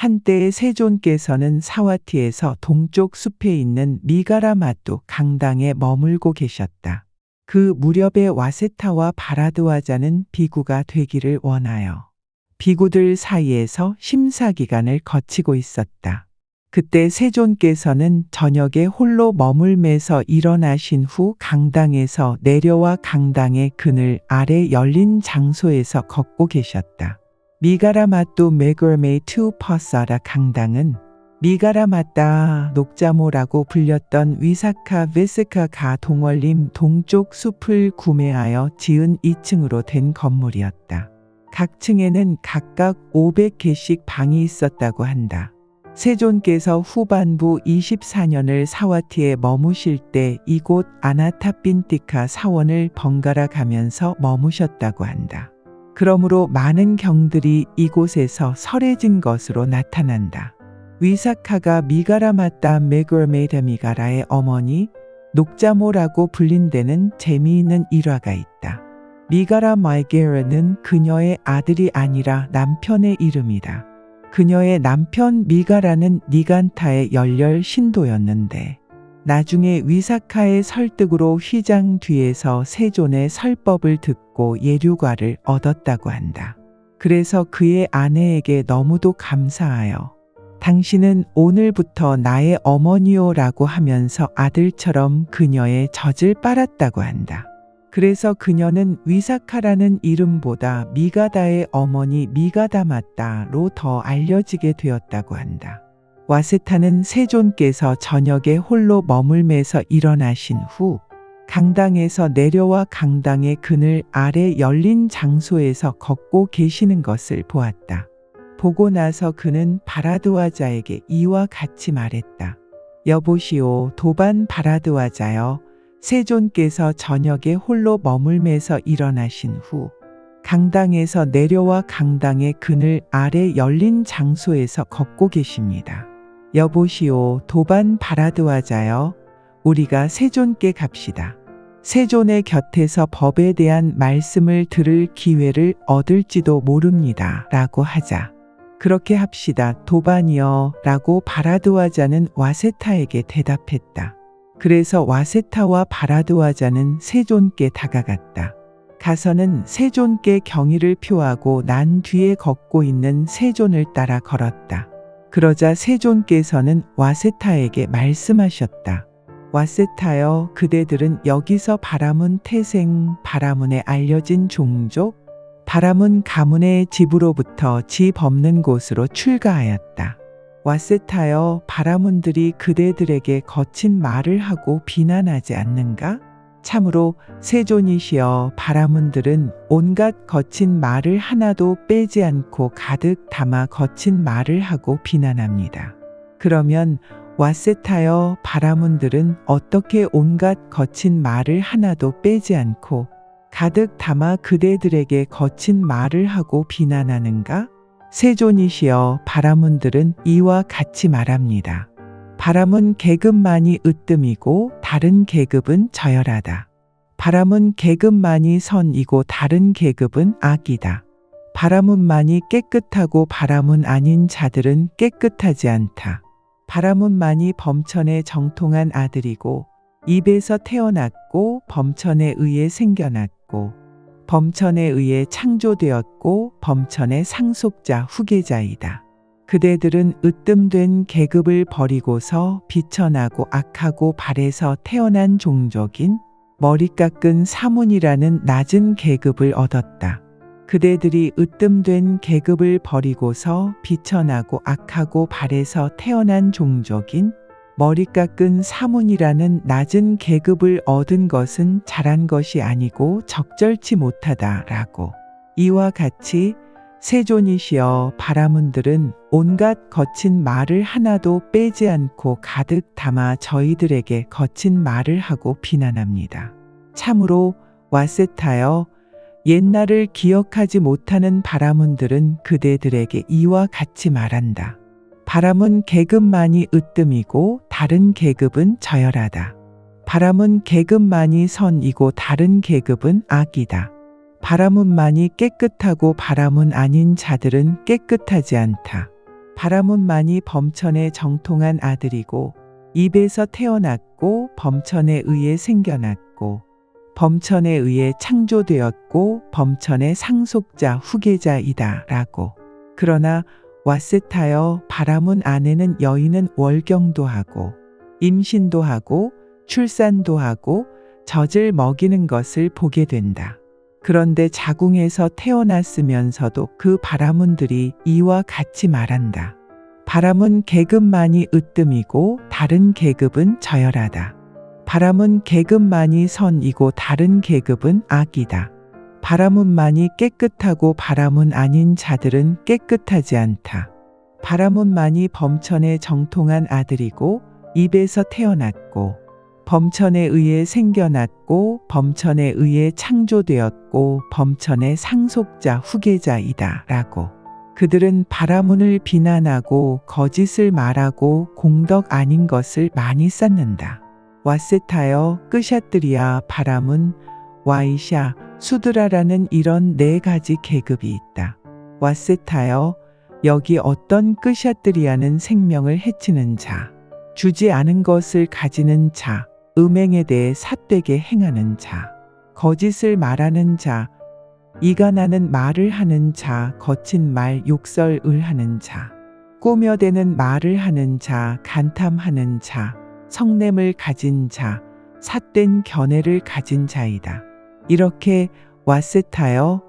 한때의 세존께서는 사와티에서 동쪽 숲에 있는 미가라마뚜 강당에 머물고 계셨다. 그 무렵에 와세타와 바라드와자는 비구가 되기를 원하여 비구들 사이에서 심사기간을 거치고 있었다. 그때 세존께서는 저녁에 홀로 머물면서 일어나신 후 강당에서 내려와 강당의 그늘 아래 열린 장소에서 걷고 계셨다. 미가라마뚜 메그르메이 투 퍼사라 강당은 미가라마따 녹자모라고 불렸던 위사카 베스카가 동월림 동쪽 숲을 구매하여 지은 2층으로 된 건물이었다. 각 층에는 각각 500개씩 방이 있었다고 한다. 세존께서 후반부 24년을 사와티에 머무실 때 이곳 아나타핀티카 사원을 번갈아 가면서 머무셨다고 한다. 그러므로 많은 경들이 이곳에서 설해진 것으로 나타난다. 위사카가 미가라마따 메그르메다미가라의 어머니 녹자모라고 불린 데는 재미있는 일화가 있다. 미가라 마이게르는 그녀의 아들이 아니라 남편의 이름이다. 그녀의 남편 미가라는 니간타의 열렬 신도였는데 나중에 위사카의 설득으로 휘장 뒤에서 세존의 설법을 듣고 예류과를 얻었다고 한다. 그래서 그의 아내에게 너무도 감사하여 당신은 오늘부터 나의 어머니요라고 하면서 아들처럼 그녀의 젖을 빨았다고 한다. 그래서 그녀는 위사카라는 이름보다 미가다의 어머니 미가다마따로 더 알려지게 되었다고 한다. 와세타는 세존께서 저녁에 홀로 머물면서 일어나신 후 강당에서 내려와 강당의 그늘 아래 열린 장소에서 걷고 계시는 것을 보았다. 보고 나서 그는 바라드와자에게 이와 같이 말했다. 여보시오, 도반 바라드와자여. 세존께서 저녁에 홀로 머물면서 일어나신 후 강당에서 내려와 강당의 그늘 아래 열린 장소에서 걷고 계십니다. 여보시오, 도반 바라드와자여. 우리가 세존께 갑시다. 세존의 곁에서 법에 대한 말씀을 들을 기회를 얻을지도 모릅니다. 라고 하자. 그렇게 합시다, 도반이여. 라고 바라드와자는 와세타에게 대답했다. 그래서 와세타와 바라드와자는 세존께 다가갔다. 가서는 세존께 경의를 표하고 난 뒤에 걷고 있는 세존을 따라 걸었다. 그러자 세존께서는 와세타에게 말씀하셨다. 와세타여, 그대들은 여기서 바라문 태생, 바라문에 알려진 종족, 바라문 가문의 집으로부터 집 없는 곳으로 출가하였다. 와세타여, 바라문들이 그대들에게 거친 말을 하고 비난하지 않는가? 참으로 세존이시여, 바라문들은 온갖 거친 말을 하나도 빼지 않고 가득 담아 거친 말을 하고 비난합니다. 그러면 와세타여, 바라문들은 어떻게 온갖 거친 말을 하나도 빼지 않고 가득 담아 그대들에게 거친 말을 하고 비난하는가? 세존이시여, 바라문들은 이와 같이 말합니다. 바라문 계급만이 으뜸이고 다른 계급은 저열하다. 바라문 계급만이 선이고 다른 계급은 악이다. 바라문만이 깨끗하고 바라문 아닌 자들은 깨끗하지 않다. 바라문만이 범천에 정통한 아들이고 입에서 태어났고 범천에 의해 생겨났고 범천에 의해 창조되었고 범천의 상속자 후계자이다. 그대들은 으뜸된 계급을 버리고서 비천하고 악하고 발에서 태어난 종족인 머리 깎은 사문이라는 낮은 계급을 얻었다. 그대들이 으뜸된 계급을 버리고서 비천하고 악하고 발에서 태어난 종족인 머리 깎은 사문이라는 낮은 계급을 얻은 것은 잘한 것이 아니고 적절치 못하다라고. 이와 같이 세존이시여, 바라문들은 온갖 거친 말을 하나도 빼지 않고 가득 담아 저희들에게 거친 말을 하고 비난합니다. 참으로 와세타여, 옛날을 기억하지 못하는 바라문들은 그대들에게 이와 같이 말한다. 바라문 계급만이 으뜸이고 다른 계급은 저열하다. 바라문 계급만이 선이고 다른 계급은 악이다. 바라문만이 깨끗하고 바라문 아닌 자들은 깨끗하지 않다. 바라문만이 범천에 정통한 아들이고 입에서 태어났고 범천에 의해 생겨났고 범천에 의해 창조되었고 범천의 상속자 후계자이다 라고. 그러나 왓셋하여 바라문 안에는 여인은 월경도 하고 임신도 하고 출산도 하고 젖을 먹이는 것을 보게 된다. 그런데 자궁에서 태어났으면서도 그 바라문들이 이와 같이 말한다. 바라문 계급만이 으뜸이고 다른 계급은 저열하다. 바라문 계급만이 선이고 다른 계급은 악이다. 바라문만이 깨끗하고 바라문 아닌 자들은 깨끗하지 않다. 바라문만이 범천에 정통한 아들이고 입에서 태어났고 범천에 의해 생겨났고 범천에 의해 창조되었고 범천의 상속자 후계자이다 라고. 그들은 바라문을 비난하고 거짓을 말하고 공덕 아닌 것을 많이 쌓는다. 왓셋하여 끄샤뜨리아 바라문 와이샤 수드라라는 이런 네 가지 계급이 있다. 왓셋하여 여기 어떤 끄샤뜨리아는 생명을 해치는 자, 주지 않은 것을 가지는 자, 음행에 대해 삿되게 행하는 자, 거짓을 말하는 자, 이간하는 말을 하는 자, 거친 말 욕설을 하는 자, 꾸며대는 말을 하는 자, 간탐하는 자, 성냄을 가진 자, 삿된 견해를 가진 자이다. 이렇게 왓셋하여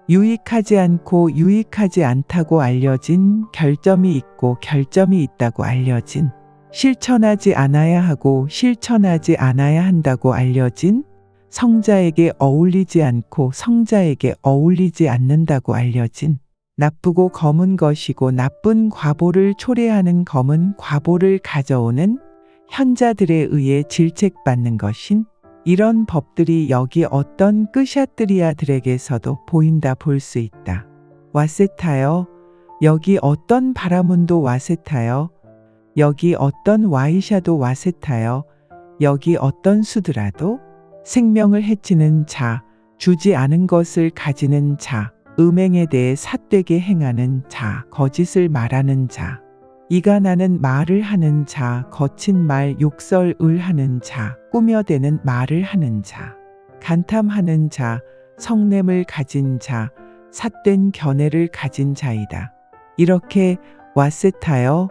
유익하지 않고 유익하지 않다고 알려진, 결점이 있고 결점이 있다고 알려진, 실천하지 않아야 하고 실천하지 않아야 한다고 알려진, 성자에게 어울리지 않고 성자에게 어울리지 않는다고 알려진, 나쁘고 검은 것이고 나쁜 과보를 초래하는 검은 과보를 가져오는 현자들에 의해 질책받는 것인 이런 법들이 여기 어떤 끄샤뜨리아들에게서도 보인다 볼 수 있다. 왓셋하여 여기 어떤 바라문도 왓셋하여 여기 어떤 와이샤도 왓셋하여 여기 어떤 수드라도 생명을 해치는 자, 주지 않은 것을 가지는 자, 음행에 대해 삿되게 행하는 자, 거짓을 말하는 자, 이간하는 말을 하는 자, 거친 말 욕설을 하는 자, 꾸며대는 말을 하는 자, 간탐하는 자, 성냄을 가진 자, 삿된 견해를 가진 자이다. 이렇게 왓셋하여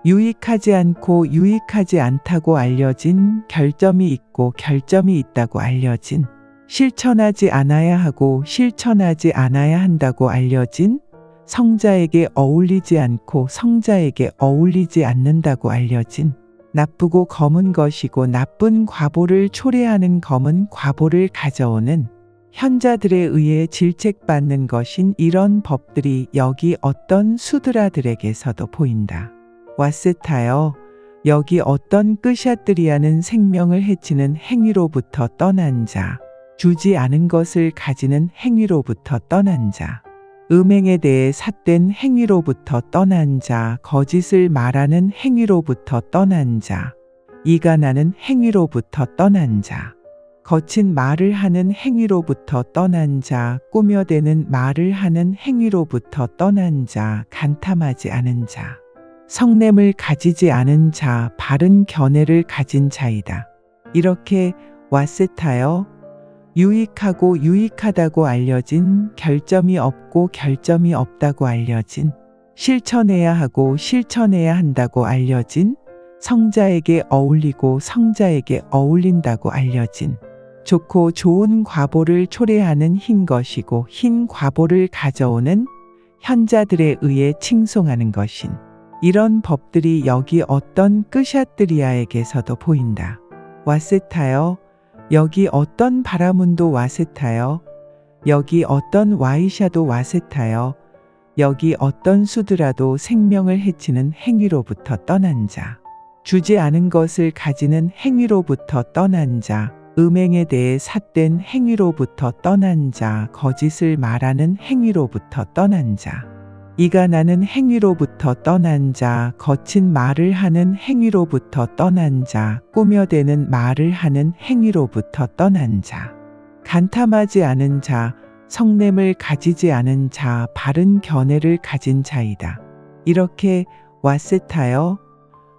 유익하지 않고 유익하지 않다고 알려진, 결점이 있고 결점이 있다고 알려진, 실천하지 않아야 하고 실천하지 않아야 한다고 알려진, 성자에게 어울리지 않고 성자에게 어울리지 않는다고 알려진, 나쁘고 검은 것이고 나쁜 과보를 초래하는 검은 과보를 가져오는 현자들에 의해 질책받는 것인 이런 법들이 여기 어떤 수드라들에게서도 보인다. 왓셋하여 여기 어떤 끄샤뜨리아는 생명을 해치는 행위로부터 떠난 자, 주지 않은 것을 가지는 행위로부터 떠난 자, 음행에 대해 삿된 행위로부터 떠난 자, 거짓을 말하는 행위로부터 떠난 자, 이간하는 행위로부터 떠난 자, 거친 말을 하는 행위로부터 떠난 자, 꾸며대는 말을 하는 행위로부터 떠난 자, 간탐하지 않은 자, 성냄을 가지지 않은 자, 바른 견해를 가진 자이다. 이렇게 왓셋하여 유익하고 유익하다고 알려진, 결점이 없고 결점이 없다고 알려진, 실천해야 하고 실천해야 한다고 알려진, 성자에게 어울리고 성자에게 어울린다고 알려진, 좋고 좋은 과보를 초래하는 흰 것이고 흰 과보를 가져오는 현자들에 의해 칭송하는 것인 이런 법들이 여기 어떤 끄샤뜨리아에게서도 보인다. 왓셋하여 여기 어떤 바라문도 왓셋하여 여기 어떤 와이샤도 왓셋하여 여기 어떤 수드라도 생명을 해치는 행위로부터 떠난 자, 주지 않은 것을 가지는 행위로부터 떠난 자, 음행에 대해 삿된 행위로부터 떠난 자, 거짓을 말하는 행위로부터 떠난 자, 이간하는 행위로부터 떠난 자, 거친 말을 하는 행위로부터 떠난 자, 꾸며대는 말을 하는 행위로부터 떠난 자, 간탐하지 않은 자, 성냄을 가지지 않은 자, 바른 견해를 가진 자이다. 이렇게 와세타여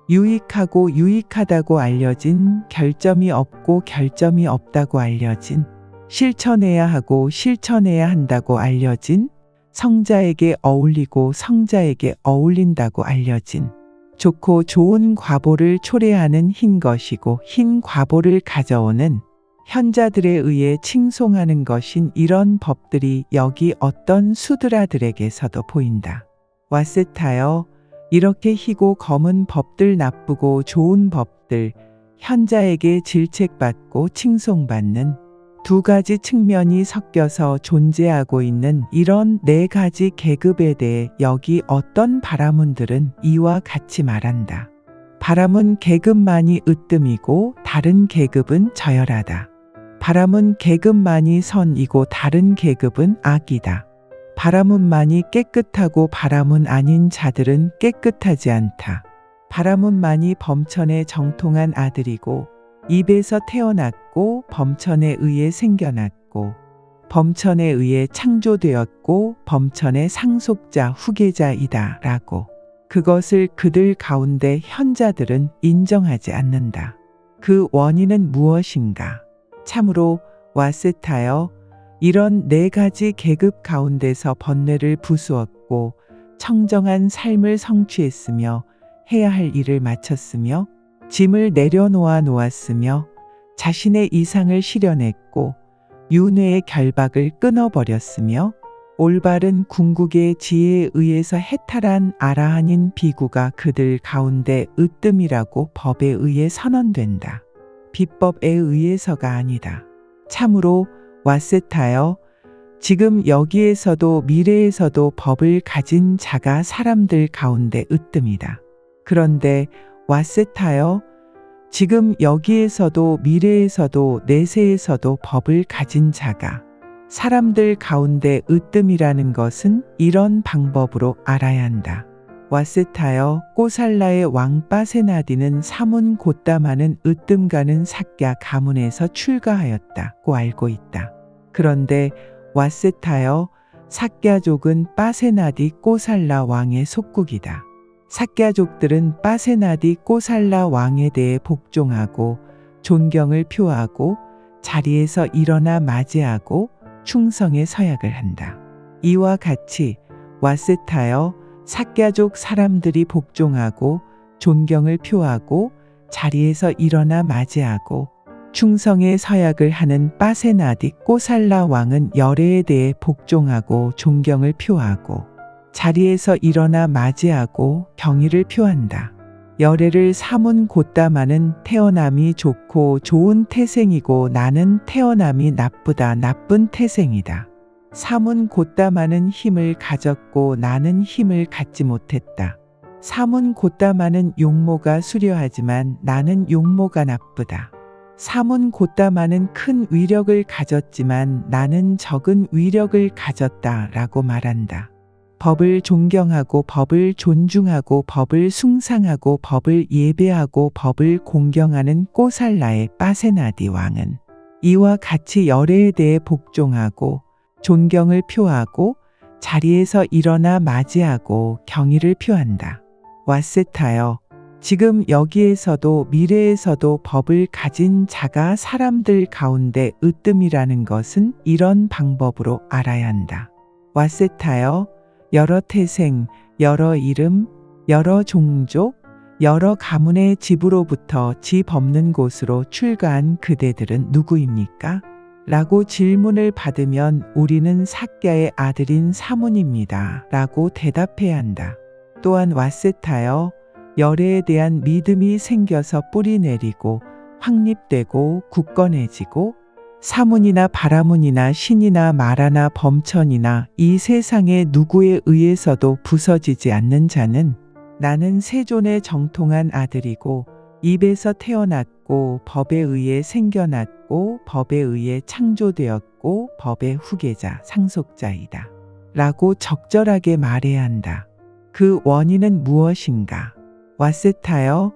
유익하고 유익하다고 알려진, 결점이 없고 결점이 없다고 알려진, 실천해야 하고 실천해야 한다고 알려진, 성자에게 어울리고 성자에게 어울린다고 알려진, 좋고 좋은 과보를 초래하는 흰 것이고 흰 과보를 가져오는 현자들에 의해 칭송하는 것인 이런 법들이 여기 어떤 수드라들에게서도 보인다. 와세타여 이렇게 희고 검은 법들, 나쁘고 좋은 법들, 현자에게 질책받고 칭송받는 두 가지 측면이 섞여서 존재하고 있는 이런 네 가지 계급에 대해 여기 어떤 바라문들은 이와 같이 말한다. 바라문 계급만이 으뜸이고 다른 계급은 저열하다. 바라문 계급만이 선이고 다른 계급은 악이다. 바라문만이 깨끗하고 바라문 아닌 자들은 깨끗하지 않다. 바라문만이 범천에 정통한 아들이고 입에서 태어났고 범천에 의해 생겨났고 범천에 의해 창조되었고 범천의 상속자 후계자이다 라고. 그것을 그들 가운데 현자들은 인정하지 않는다. 그 원인은 무엇인가? 참으로 와세타여 이런 네 가지 계급 가운데서 번뇌를 부수었고 청정한 삶을 성취했으며 해야 할 일을 마쳤으며 짐을 내려놓아 놓았으며 자신의 이상을 실현했고 윤회의 결박을 끊어버렸으며 올바른 궁극의 지혜에 의해서 해탈한 아라한인 비구가 그들 가운데 으뜸이라고 법에 의해 선언된다. 비법에 의해서가 아니다. 참으로 와세타여 지금 여기에서도 미래에서도 법을 가진 자가 사람들 가운데 으뜸이다. 그런데 와세타여 지금 여기에서도 미래에서도 내세에서도 법을 가진 자가 사람들 가운데 으뜸이라는 것은 이런 방법으로 알아야 한다. 와세타여 꼬살라의 왕 빠세나디는 사문 곧다마는 으뜸가는 삭야 가문에서 출가하였다고 알고 있다. 그런데 와세타여 삭야족은 빠세나디 꼬살라 왕의 속국이다. 삭야족들은 빠세나디 꼬살라 왕에 대해 복종하고 존경을 표하고 자리에서 일어나 맞이하고 충성의 서약을 한다. 이와 같이 와세타여 삭야족 사람들이 복종하고 존경을 표하고 자리에서 일어나 맞이하고 충성의 서약을 하는 빠세나디 꼬살라 왕은 열애에 대해 복종하고 존경을 표하고 자리에서 일어나 맞이하고 경의를 표한다. 열애를 사문 곧다마는 태어남이 좋고 좋은 태생이고 나는 태어남이 나쁘다 나쁜 태생이다. 사문 곧다마는 힘을 가졌고 나는 힘을 갖지 못했다. 사문 곧다마는 용모가 수려하지만 나는 용모가 나쁘다. 사문 곧다마는 큰 위력을 가졌지만 나는 적은 위력을 가졌다 라고 말한다. 법을 존경하고 법을 존중하고 법을 숭상하고 법을 예배하고 법을 공경하는 꼬살라의 빠세나디 왕은 이와 같이 열애에 대해 복종하고 존경을 표하고 자리에서 일어나 맞이하고 경의를 표한다. 와세타여 지금 여기에서도 미래에서도 법을 가진 자가 사람들 가운데 으뜸이라는 것은 이런 방법으로 알아야 한다. 와세타여 여러 태생, 여러 이름, 여러 종족, 여러 가문의 집으로부터 집 없는 곳으로 출가한 그대들은 누구입니까? 라고 질문을 받으면 우리는 삭야의 아들인 사문입니다. 라고 대답해야 한다. 또한 와세타여 열애에 대한 믿음이 생겨서 뿌리 내리고 확립되고 굳건해지고 사문이나 바라문이나 신이나 마라나 범천이나 이 세상의 누구에 의해서도 부서지지 않는 자는 나는 세존의 정통한 아들이고 입에서 태어났고 법에 의해 생겨났고 법에 의해 창조되었고 법의 후계자 상속자이다. 라고 적절하게 말해야 한다. 그 원인은 무엇인가? 와세타여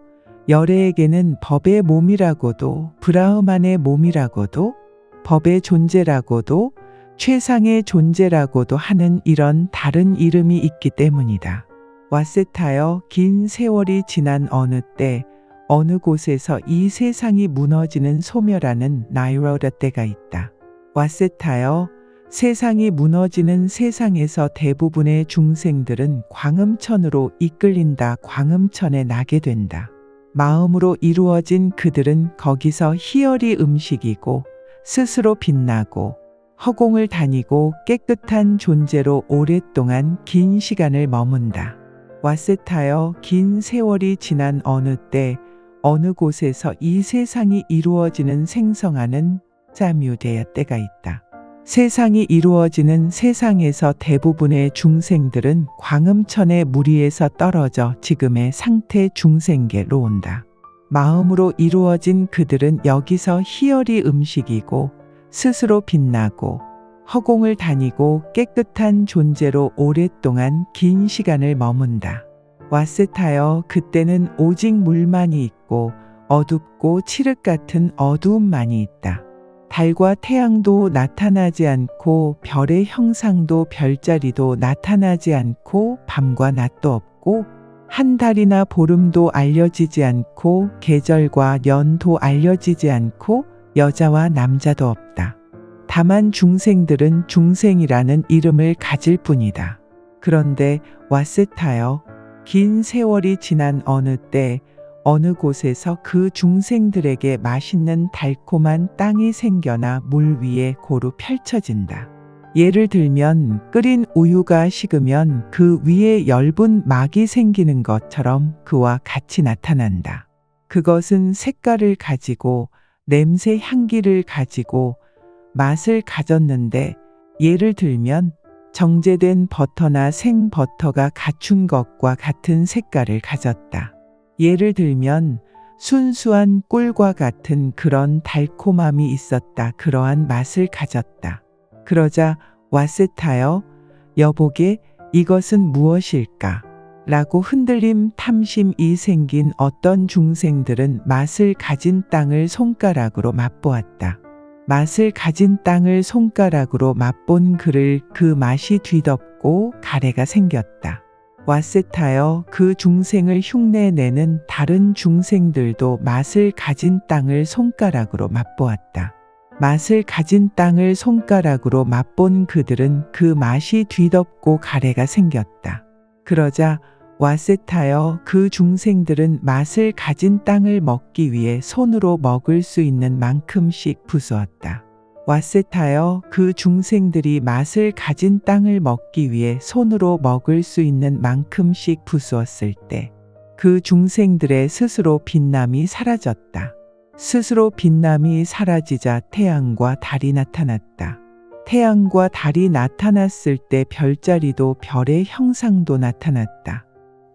열애에게는 법의 몸이라고도 브라흐만의 몸이라고도 법의 존재라고도 최상의 존재라고도 하는 이런 다른 이름이 있기 때문이다. 와세타여 긴 세월이 지난 어느 때 어느 곳에서 이 세상이 무너지는 소멸하는 나이로라 때가 있다. 와세타여 세상이 무너지는 세상에서 대부분의 중생들은 광음천으로 이끌린다 광음천에 나게 된다. 마음으로 이루어진 그들은 거기서 희열이 음식이고 스스로 빛나고 허공을 다니고 깨끗한 존재로 오랫동안 긴 시간을 머문다. 와세타여 긴 세월이 지난 어느 때 어느 곳에서 이 세상이 이루어지는 생성하는 사뮤데야 때가 있다. 세상이 이루어지는 세상에서 대부분의 중생들은 광음천의 무리에서 떨어져 지금의 상태 중생계로 온다. 마음으로 이루어진 그들은 여기서 희열이 음식이고 스스로 빛나고 허공을 다니고 깨끗한 존재로 오랫동안 긴 시간을 머문다. 와세타여 그때는 오직 물만이 있고 어둡고 칠흑 같은 어두움만이 있다. 달과 태양도 나타나지 않고 별의 형상도 별자리도 나타나지 않고 밤과 낮도 없고 한 달이나 보름도 알려지지 않고 계절과 년도 알려지지 않고 여자와 남자도 없다. 다만 중생들은 중생이라는 이름을 가질 뿐이다. 그런데 와세타여 긴 세월이 지난 어느 때 어느 곳에서 그 중생들에게 맛있는 달콤한 땅이 생겨나 물 위에 고루 펼쳐진다. 예를 들면 끓인 우유가 식으면 그 위에 엷은 막이 생기는 것처럼 그와 같이 나타난다. 그것은 색깔을 가지고 냄새 향기를 가지고 맛을 가졌는데 예를 들면 정제된 버터나 생버터가 갖춘 것과 같은 색깔을 가졌다. 예를 들면 순수한 꿀과 같은 그런 달콤함이 있었다. 그러한 맛을 가졌다. 그러자 와세타여 여보게 이것은 무엇일까? 라고 흔들림 탐심이 생긴 어떤 중생들은 맛을 가진 땅을 손가락으로 맛보았다. 맛을 가진 땅을 손가락으로 맛본 그를 그 맛이 뒤덮고 가래가 생겼다. 와세타여 그 중생을 흉내내는 다른 중생들도 맛을 가진 땅을 손가락으로 맛보았다. 맛을 가진 땅을 손가락으로 맛본 그들은 그 맛이 뒤덮고 가래가 생겼다. 그러자 와세타여 그 중생들은 맛을 가진 땅을 먹기 위해 손으로 먹을 수 있는 만큼씩 부수었다. 와세타여 그 중생들이 맛을 가진 땅을 먹기 위해 손으로 먹을 수 있는 만큼씩 부수었을 때 그 중생들의 스스로 빛남이 사라졌다. 스스로 빛남이 사라지자 태양과 달이 나타났다. 태양과 달이 나타났을 때 별자리도 별의 형상도 나타났다.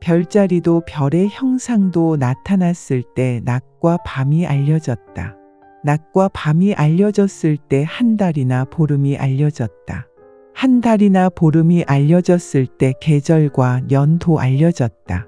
별자리도 별의 형상도 나타났을 때 낮과 밤이 알려졌다. 낮과 밤이 알려졌을 때 한 달이나 보름이 알려졌다. 한 달이나 보름이 알려졌을 때 계절과 년도 알려졌다.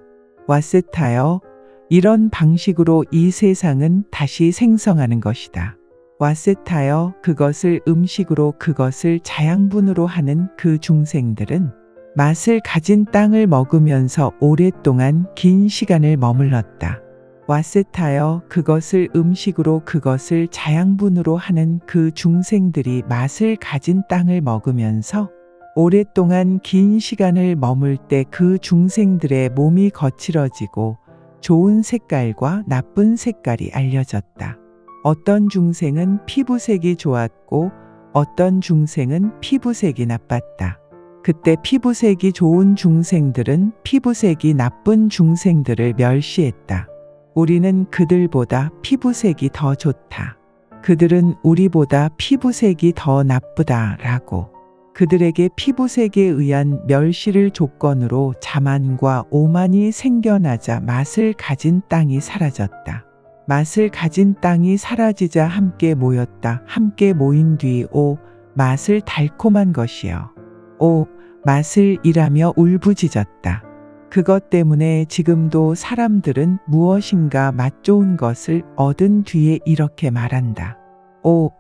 와세타여 이런 방식으로 이 세상은 다시 생성하는 것이다. 와세타여 그것을 음식으로 그것을 자양분으로 하는 그 중생들은 맛을 가진 땅을 먹으면서 오랫동안 긴 시간을 머물렀다. 와세타여 그것을 음식으로 그것을 자양분으로 하는 그 중생들이 맛을 가진 땅을 먹으면서 오랫동안 긴 시간을 머물 때 그 중생들의 몸이 거칠어지고 좋은 색깔과 나쁜 색깔이 알려졌다. 어떤 중생은 피부색이 좋았고 어떤 중생은 피부색이 나빴다. 그때 피부색이 좋은 중생들은 피부색이 나쁜 중생들을 멸시했다. 우리는 그들보다 피부색이 더 좋다. 그들은 우리보다 피부색이 더 나쁘다라고. 그들에게 피부색에 의한 멸시를 조건으로 자만과 오만이 생겨나자 맛을 가진 땅이 사라졌다. 맛을 가진 땅이 사라지자 함께 모였다. 함께 모인 뒤 오 맛을 달콤한 것이여. 오 맛을 일하며 울부짖었다. 그것 때문에 지금도 사람들은 무엇인가 맛 좋은 것을 얻은 뒤에 이렇게 말한다. 오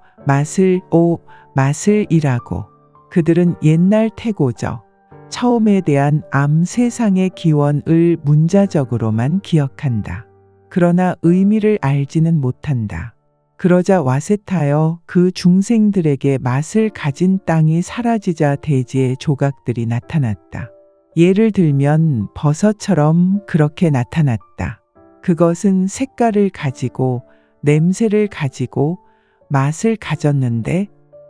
맛을 일하고. 그들은 옛날 태고적 처음에 대한 암 세상의 기원을 문자적으로만 기억한다. 그러나 의미를 알지는 못한다. 그러자 와셋하여 그 중생들에게 맛을 가진 땅이 사라지자 대지의 조각들이 나타났다. 예를 들면 버섯처럼 그렇게 나타났다. 그것은 색깔을 가지고 냄새를 가지고 맛을 가졌는데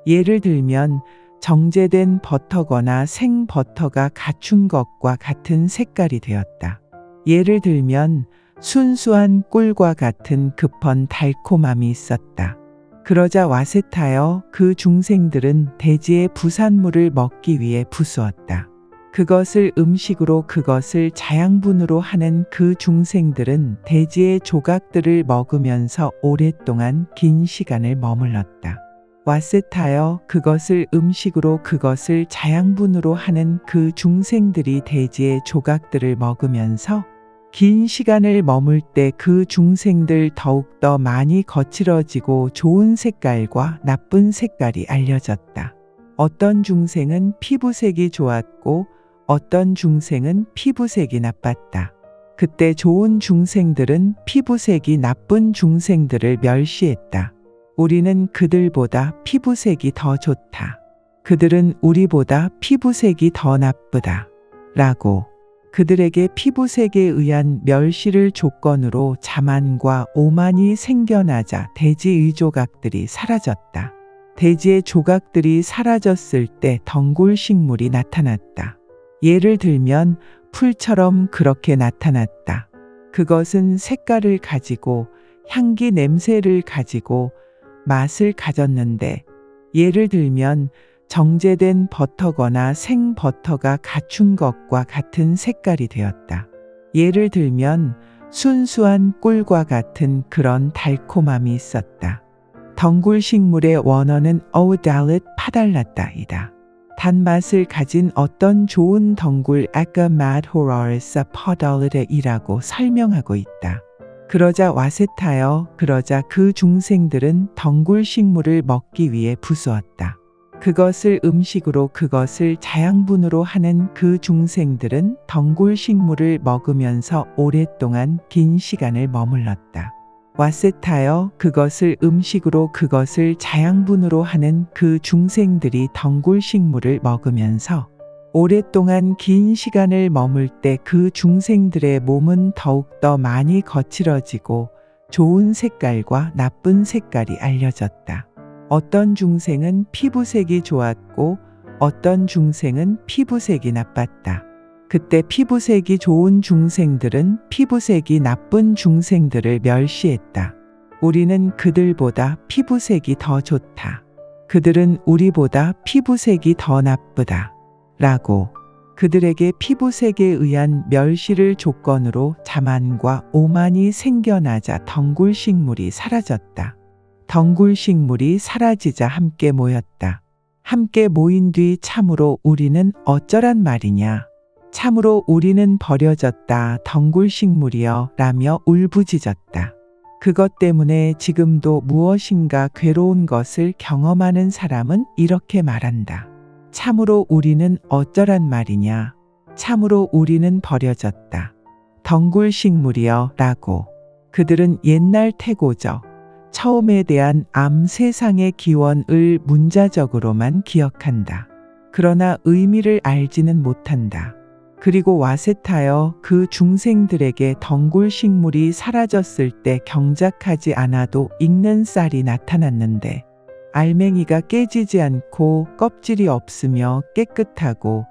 예를 들면 정제된 버터거나 생버터가 갖춘 것과 같은 색깔이 되었다. 예를 들면 순수한 꿀과 같은 급한 달콤함이 있었다. 그러자 와셋하여 그 중생들은 대지의 부산물을 먹기 위해 부수었다. 그것을 음식으로 그것을 자양분으로 하는 그 중생들은 대지의 조각들을 먹으면서 오랫동안 긴 시간을 머물렀다. 와셋하여 그것을 음식으로 그것을 자양분으로 하는 그 중생들이 대지의 조각들을 먹으면서 긴 시간을 머물 때 그 중생들 더욱더 많이 거칠어지고 좋은 색깔과 나쁜 색깔이 알려졌다. 어떤 중생은 피부색이 좋았고 어떤 중생은 피부색이 나빴다. 그때 좋은 중생들은 피부색이 나쁜 중생들을 멸시했다. 우리는 그들보다 피부색이 더 좋다. 그들은 우리보다 피부색이 더 나쁘다. 라고 그들에게 피부색에 의한 멸시를 조건으로 자만과 오만이 생겨나자 대지의 조각들이 사라졌다. 대지의 조각들이 사라졌을 때 덩굴식물이 나타났다. 예를 들면 풀처럼 그렇게 나타났다. 그것은 색깔을 가지고 향기 냄새를 가지고 맛을 가졌는데 예를 들면 정제된 버터거나 생버터가 갖춘 것과 같은 색깔이 되었다. 예를 들면 순수한 꿀과 같은 그런 달콤함이 있었다. 덩굴식물의 원어는 어우달릿 파달랐다이다. 단맛을 가진 어떤 좋은 덩굴 아까 맛호러에서 퍼달릿이라고 설명하고 있다. 그러자 와셋하여 그러자 그 중생들은 덩굴식물을 먹기 위해 부수었다. 그것을 음식으로 그것을 자양분으로 하는 그 중생들은 덩굴식물을 먹으면서 오랫동안 긴 시간을 머물렀다. 와셋하여 그것을 음식으로 그것을 자양분으로 하는 그 중생들이 덩굴식물을 먹으면서 오랫동안 긴 시간을 머물 때 그 중생들의 몸은 더욱더 많이 거칠어지고 좋은 색깔과 나쁜 색깔이 알려졌다. 어떤 중생은 피부색이 좋았고 어떤 중생은 피부색이 나빴다. 그때 피부색이 좋은 중생들은 피부색이 나쁜 중생들을 멸시했다. 우리는 그들보다 피부색이 더 좋다. 그들은 우리보다 피부색이 더 나쁘다. 라고 그들에게 피부색에 의한 멸시를 조건으로 자만과 오만이 생겨나자 덩굴식물이 사라졌다. 덩굴식물이 사라지자 함께 모였다. 함께 모인 뒤 참으로 우리는 어쩌란 말이냐. 참으로 우리는 버려졌다. 덩굴식물이여 라며 울부짖었다. 그것 때문에 지금도 무엇인가 괴로운 것을 경험하는 사람은 이렇게 말한다. 참으로 우리는 어쩌란 말이냐. 참으로 우리는 버려졌다. 덩굴식물이여 라고. 그들은 옛날 태고적, 처음에 대한 암 세상의 기원을 문자적으로만 기억한다. 그러나 의미를 알지는 못한다. 그리고 와셋하여 그 중생들에게 덩굴식물이 사라졌을 때 경작하지 않아도 익는 쌀이 나타났는데 알맹이가 깨지지 않고 껍질이 없으며 깨끗하고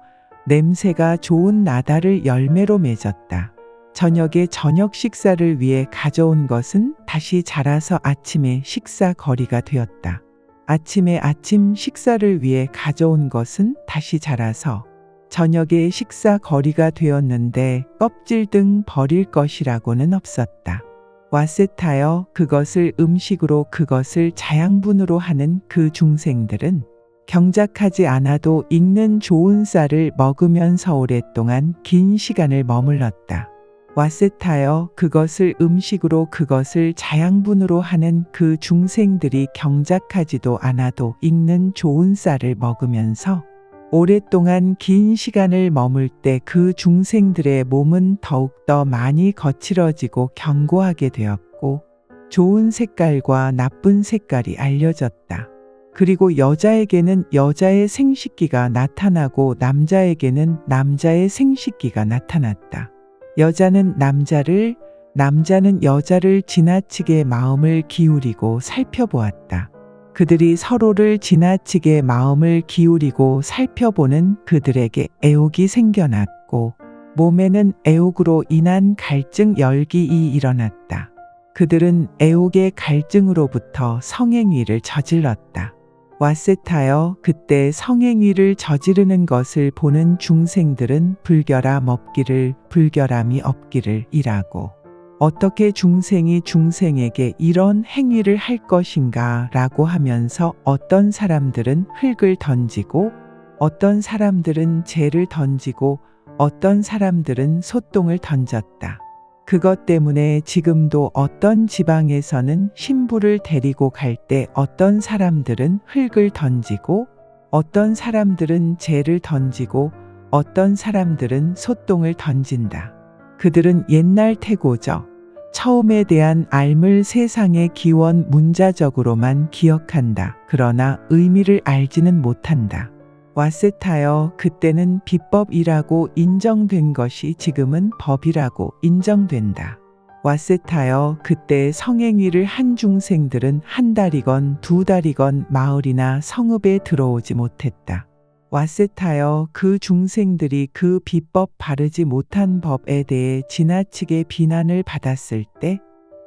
냄새가 좋은 나달을 열매로 맺었다. 저녁에 저녁 식사를 위해 가져온 것은 다시 자라서 아침에 식사 거리가 되었다. 아침에 아침 식사를 위해 가져온 것은 다시 자라서 저녁에 식사 거리가 되었는데 껍질 등 버릴 것이라고는 없었다. 와셋하여 그것을 음식으로 그것을 자양분으로 하는 그 중생들은 경작하지 않아도 익는 좋은 쌀을 먹으면서 오랫동안 긴 시간을 머물렀다. 와셋하여 그것을 음식으로 그것을 자양분으로 하는 그 중생들이 경작하지도 않아도 익는 좋은 쌀을 먹으면서 오랫동안 긴 시간을 머물 때 그 중생들의 몸은 더욱더 많이 거칠어지고 견고하게 되었고 좋은 색깔과 나쁜 색깔이 알려졌다. 그리고 여자에게는 여자의 생식기가 나타나고 남자에게는 남자의 생식기가 나타났다. 여자는 남자를, 남자는 여자를 지나치게 마음을 기울이고 살펴보았다. 그들이 서로를 지나치게 마음을 기울이고 살펴보는 그들에게 애욕이 생겨났고 몸에는 애욕으로 인한 갈증 열기이 일어났다. 그들은 애욕의 갈증으로부터 성행위를 저질렀다. 와세타여, 그때 성행위를 저지르는 것을 보는 중생들은 불결함 없기를, 불결함이 없기를 이라고. 어떻게 중생이 중생에게 이런 행위를 할 것인가 라고 하면서 어떤 사람들은 흙을 던지고 어떤 사람들은 재를 던지고 어떤 사람들은 솥똥을 던졌다. 그것 때문에 지금도 어떤 지방에서는 신부를 데리고 갈 때 어떤 사람들은 흙을 던지고 어떤 사람들은 재를 던지고 어떤 사람들은 솥똥을 던진다. 그들은 옛날 태고적, 처음에 대한 알물 세상의 기원 문자적으로만 기억한다. 그러나 의미를 알지는 못한다. 와세타여, 그때는 비법이라고 인정된 것이 지금은 법이라고 인정된다. 와세타여, 그때 성행위를 한 중생들은 한 달이건 두 달이건 마을이나 성읍에 들어오지 못했다. 와세타여, 그 중생들이 그 비법 바르지 못한 법에 대해 지나치게 비난을 받았을 때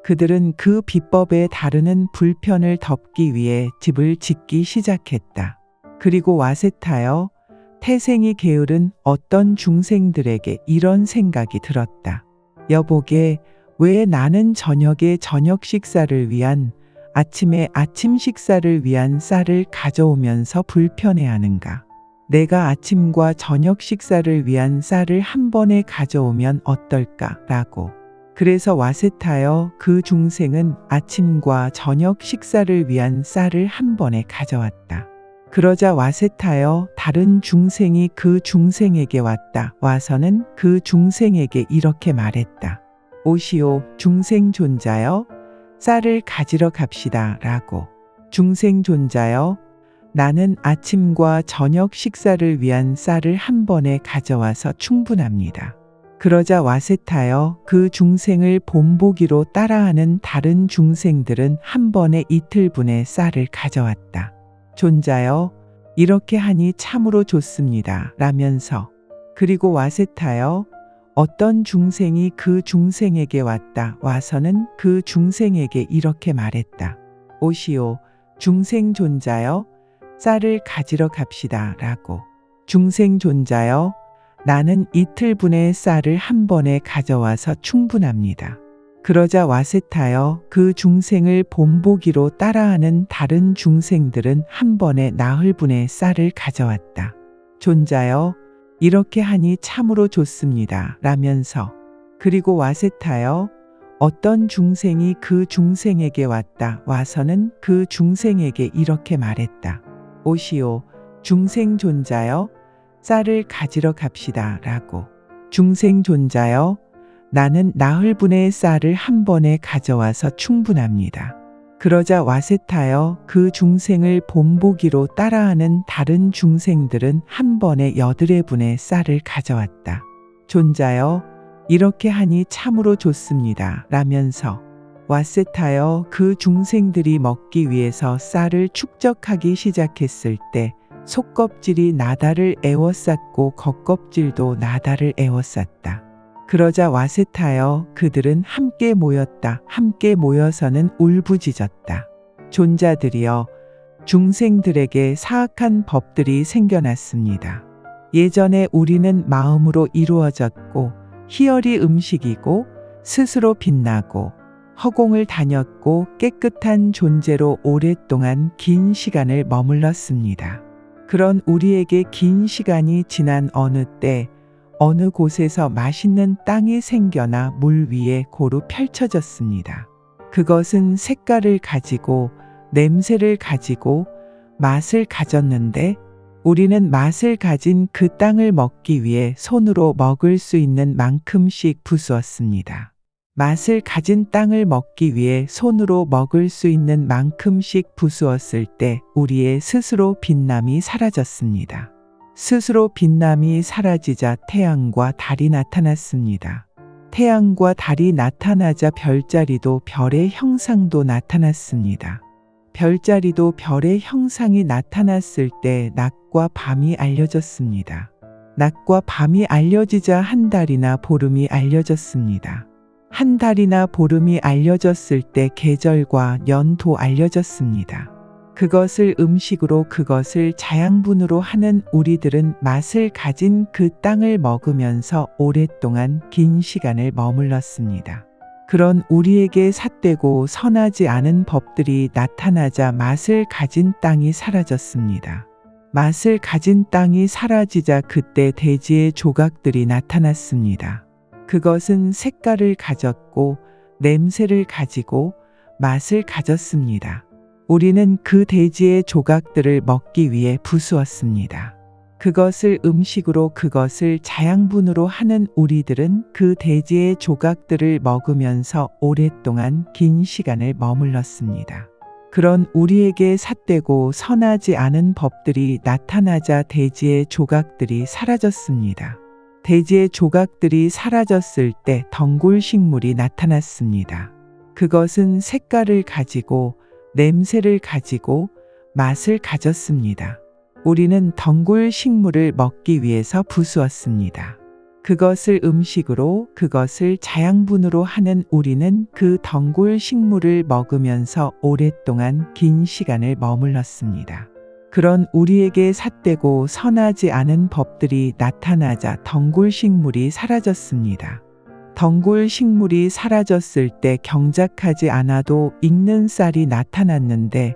그들은 그 비법에 다루는 불편을 덮기 위해 집을 짓기 시작했다. 그리고 와세타여, 태생이 게으른 어떤 중생들에게 이런 생각이 들었다. 여보게, 왜 나는 저녁에 저녁 식사를 위한, 아침에 아침 식사를 위한 쌀을 가져오면서 불편해하는가? 내가 아침과 저녁 식사를 위한 쌀을 한 번에 가져오면 어떨까? 라고. 그래서 와세타여, 그 중생은 아침과 저녁 식사를 위한 쌀을 한 번에 가져왔다. 그러자 와세타여, 다른 중생이 그 중생에게 왔다. 와서는 그 중생에게 이렇게 말했다. 오시오, 중생 존자여, 쌀을 가지러 갑시다. 라고. 중생 존자여, 나는 아침과 저녁 식사를 위한 쌀을 한 번에 가져와서 충분합니다. 그러자 와세타여, 그 중생을 본보기로 따라하는 다른 중생들은 한 번에 이틀분의 쌀을 가져왔다. 존자여, 이렇게 하니 참으로 좋습니다. 라면서. 그리고 와세타여, 어떤 중생이 그 중생에게 왔다. 와서는 그 중생에게 이렇게 말했다. 오시오, 중생 존자여, 쌀을 가지러 갑시다. 라고. 중생 존자여, 나는 이틀분의 쌀을 한 번에 가져와서 충분합니다. 그러자 와세타여, 그 중생을 본보기로 따라하는 다른 중생들은 한 번에 나흘분의 쌀을 가져왔다. 존자여, 이렇게 하니 참으로 좋습니다. 라면서. 그리고 와세타여, 어떤 중생이 그 중생에게 왔다. 와서는 그 중생에게 이렇게 말했다. 오시오, 중생 존자여, 쌀을 가지러 갑시다. 라고. 중생 존자여, 나는 나흘분의 쌀을 한 번에 가져와서 충분합니다. 그러자 와세타여, 그 중생을 본보기로 따라하는 다른 중생들은 한 번에 8회분의 쌀을 가져왔다. 존자여, 이렇게 하니 참으로 좋습니다. 라면서. 와세타여, 그 중생들이 먹기 위해서 쌀을 축적하기 시작했을 때 속껍질이 나달을 에워쌌고 겉껍질도 나달을 에워쌌다. 그러자 와세타여, 그들은 함께 모였다. 함께 모여서는 울부짖었다. 존자들이여, 중생들에게 사악한 법들이 생겨났습니다. 예전에 우리는 마음으로 이루어졌고 희열이 음식이고 스스로 빛나고 허공을 다녔고 깨끗한 존재로 오랫동안 긴 시간을 머물렀습니다. 그런 우리에게 긴 시간이 지난 어느 때 어느 곳에서 맛있는 땅이 생겨나 물 위에 고루 펼쳐졌습니다. 그것은 색깔을 가지고 냄새를 가지고 맛을 가졌는데 우리는 맛을 가진 그 땅을 먹기 위해 손으로 먹을 수 있는 만큼씩 부수었습니다. 맛을 가진 땅을 먹기 위해 손으로 먹을 수 있는 만큼씩 부수었을 때 우리의 스스로 빛남이 사라졌습니다. 스스로 빛남이 사라지자 태양과 달이 나타났습니다. 태양과 달이 나타나자 별자리도 별의 형상도 나타났습니다. 별자리도 별의 형상이 나타났을 때 낮과 밤이 알려졌습니다. 낮과 밤이 알려지자 한 달이나 보름이 알려졌습니다. 한 달이나 보름이 알려졌을 때 계절과 년도 알려졌습니다. 그것을 음식으로 그것을 자양분으로 하는 우리들은 맛을 가진 그 땅을 먹으면서 오랫동안 긴 시간을 머물렀습니다. 그런 우리에게 삿되고 선하지 않은 법들이 나타나자 맛을 가진 땅이 사라졌습니다. 맛을 가진 땅이 사라지자 그때 대지의 조각들이 나타났습니다. 그것은 색깔을 가졌고 냄새를 가지고 맛을 가졌습니다. 우리는 그 대지의 조각들을 먹기 위해 부수었습니다. 그것을 음식으로 그것을 자양분으로 하는 우리들은 그 대지의 조각들을 먹으면서 오랫동안 긴 시간을 머물렀습니다. 그런 우리에게 삿되고 선하지 않은 법들이 나타나자 대지의 조각들이 사라졌습니다. 대지의 조각들이 사라졌을 때 덩굴 식물이 나타났습니다. 그것은 색깔을 가지고 냄새를 가지고 맛을 가졌습니다. 우리는 덩굴 식물을 먹기 위해서 부수었습니다. 그것을 음식으로 그것을 자양분으로 하는 우리는 그 덩굴 식물을 먹으면서 오랫동안 긴 시간을 머물렀습니다. 그런 우리에게 삿되고 선하지 않은 법들이 나타나자 덩굴 식물이 사라졌습니다. 덩굴 식물이 사라졌을 때 경작하지 않아도 익는 쌀이 나타났는데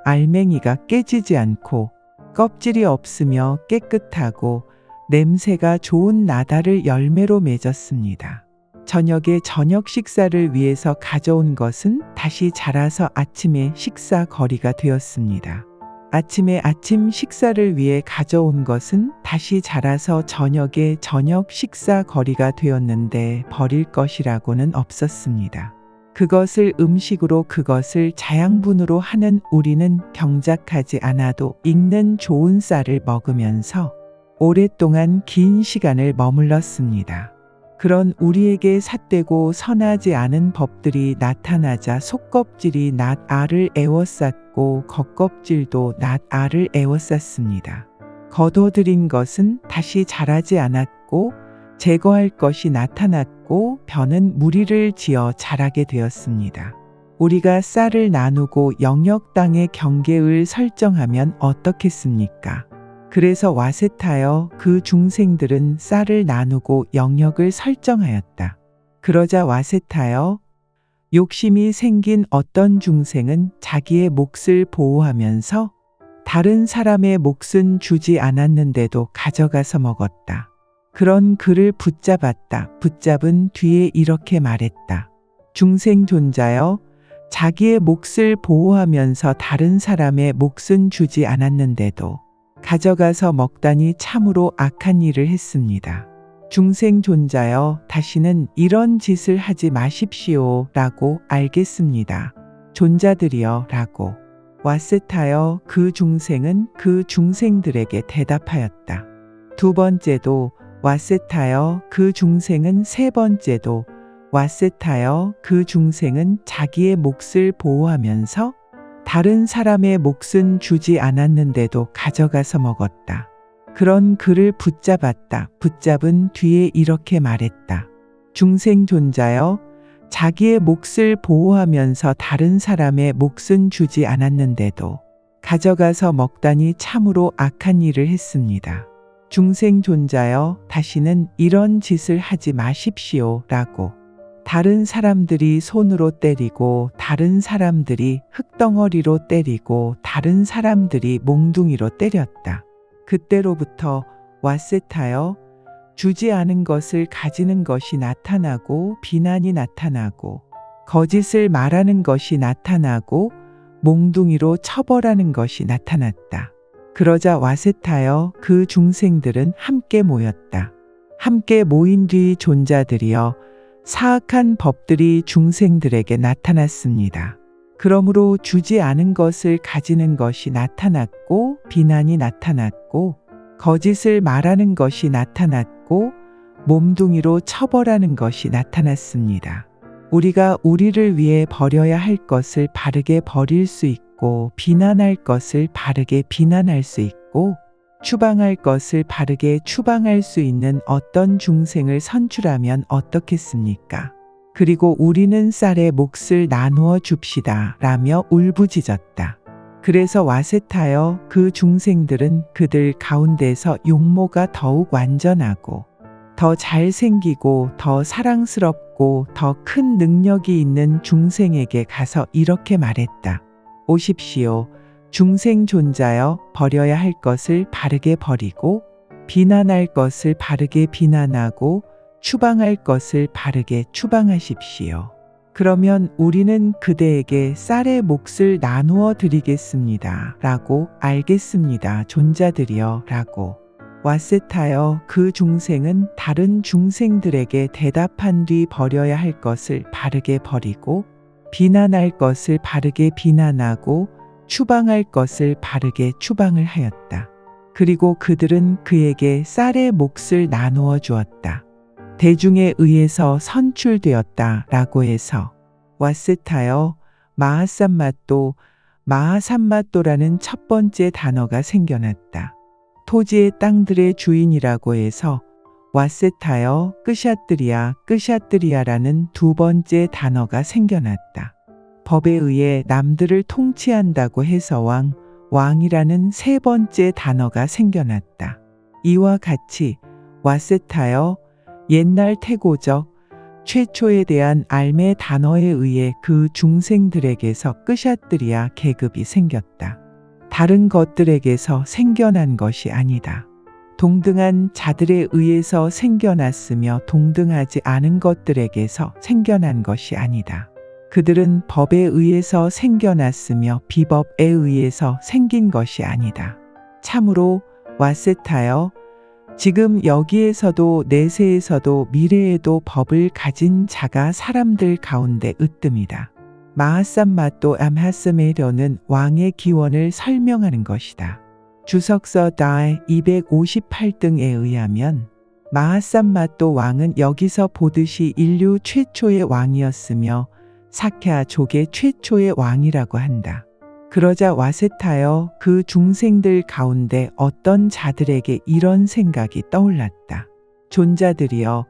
알맹이가 깨지지 않고 껍질이 없으며 깨끗하고 냄새가 좋은 나달을 열매로 맺었습니다. 저녁에 저녁 식사를 위해서 가져온 것은 다시 자라서 아침에 식사 거리가 되었습니다. 아침에 아침 식사를 위해 가져온 것은 다시 자라서 저녁에 저녁 식사 거리가 되었는데 버릴 것이라고는 없었습니다. 그것을 음식으로 그것을 자양분으로 하는 우리는 경작하지 않아도 익는 좋은 쌀을 먹으면서 오랫동안 긴 시간을 머물렀습니다. 그런 우리에게 삿되고 선하지 않은 법들이 나타나자 속껍질이 낫 알을 에워쌌고 겉껍질도 낫 알을 에워쌌습니다. 거둬들인 것은 다시 자라지 않았고 제거할 것이 나타났고 벼는 무리를 지어 자라게 되었습니다. 우리가 쌀을 나누고 영역 땅의 경계를 설정하면 어떻겠습니까? 그래서 와셋하여 그 중생들은 쌀을 나누고 영역을 설정하였다. 그러자 와셋하여 욕심이 생긴 어떤 중생은 자기의 몫을 보호하면서 다른 사람의 몫은 주지 않았는데도 가져가서 먹었다. 그런 그를 붙잡았다. 붙잡은 뒤에 이렇게 말했다. 중생 존자여, 자기의 몫을 보호하면서 다른 사람의 몫은 주지 않았는데도 가져가서 먹다니 참으로 악한 일을 했습니다. 중생 존자여, 다시는 이런 짓을 하지 마십시오 라고 알겠습니다. 존자들이여 라고 와셋하여 그 중생은 그 중생들에게 대답하였다. 두 번째도 와셋하여 그 중생은 세 번째도 와셋하여 그 중생은 자기의 몫을 보호하면서 다른 사람의 몫은 주지 않았는데도 가져가서 먹었다. 그런 그를 붙잡았다. 붙잡은 뒤에 이렇게 말했다. 중생 존자여, 자기의 몫을 보호하면서 다른 사람의 몫은 주지 않았는데도 가져가서 먹다니 참으로 악한 일을 했습니다. 중생 존자여, 다시는 이런 짓을 하지 마십시오 라고 다른 사람들이 손으로 때리고 다른 사람들이 흙덩어리로 때리고 다른 사람들이 몽둥이로 때렸다. 그때로부터 와셋하여 주지 않은 것을 가지는 것이 나타나고 비난이 나타나고 거짓을 말하는 것이 나타나고 몽둥이로 처벌하는 것이 나타났다. 그러자 와세타여 그 중생들은 함께 모였다. 함께 모인 뒤 존자들이여 사악한 법들이 중생들에게 나타났습니다. 그러므로 주지 않은 것을 가지는 것이 나타났고 비난이 나타났고 거짓을 말하는 것이 나타났고 몸뚱이로 처벌하는 것이 나타났습니다. 우리가 우리를 위해 버려야 할 것을 바르게 버릴 수 있고 비난할 것을 바르게 비난할 수 있고 추방할 것을 바르게 추방할 수 있는 어떤 중생을 선출하면 어떻겠습니까? 그리고 우리는 쌀의 몫을 나누어 줍시다 라며 울부짖었다. 그래서 와세타여 그 중생들은 그들 가운데서 용모가 더욱 완전하고 더 잘생기고 더 사랑스럽고 더 큰 능력이 있는 중생에게 가서 이렇게 말했다. 오십시오. 중생 존자여 버려야 할 것을 바르게 버리고 비난할 것을 바르게 비난하고 추방할 것을 바르게 추방하십시오. 그러면 우리는 그대에게 쌀의 몫을 나누어 드리겠습니다. 라고 알겠습니다. 존자들이여 라고. 와세타여 그 중생은 다른 중생들에게 대답한 뒤 버려야 할 것을 바르게 버리고 비난할 것을 바르게 비난하고 추방할 것을 바르게 추방을 하였다. 그리고 그들은 그에게 쌀의 몫을 나누어 주었다. 대중에 의해서 선출되었다 라고 해서 와세타여 마하삼마또 마하삼마또라는 첫 번째 단어가 생겨났다. 토지의 땅들의 주인이라고 해서 와세타여 끄샤뜨리아라는 두 번째 단어가 생겨났다. 법에 의해 남들을 통치한다고 해서 왕이라는 세 번째 단어가 생겨났다. 이와 같이 와세타여 옛날 태고적 최초에 대한 알매 단어에 의해 그 중생들에게서 끄샤뜨리아 계급이 생겼다. 다른 것들에게서 생겨난 것이 아니다. 동등한 자들에 의해서 생겨났으며 동등하지 않은 것들에게서 생겨난 것이 아니다. 그들은 법에 의해서 생겨났으며 비법에 의해서 생긴 것이 아니다. 참으로 와세타여 지금 여기에서도 내세에서도 미래에도 법을 가진 자가 사람들 가운데 으뜸이다. 마하삼마또 암하스메려는 왕의 기원을 설명하는 것이다. 주석서 다에 258등에 의하면 마하삼마또 왕은 여기서 보듯이 인류 최초의 왕이었으며 사케아족의 최초의 왕이라고 한다. 그러자 와세타여 그 중생들 가운데 어떤 자들에게 이런 생각이 떠올랐다. 존자들이여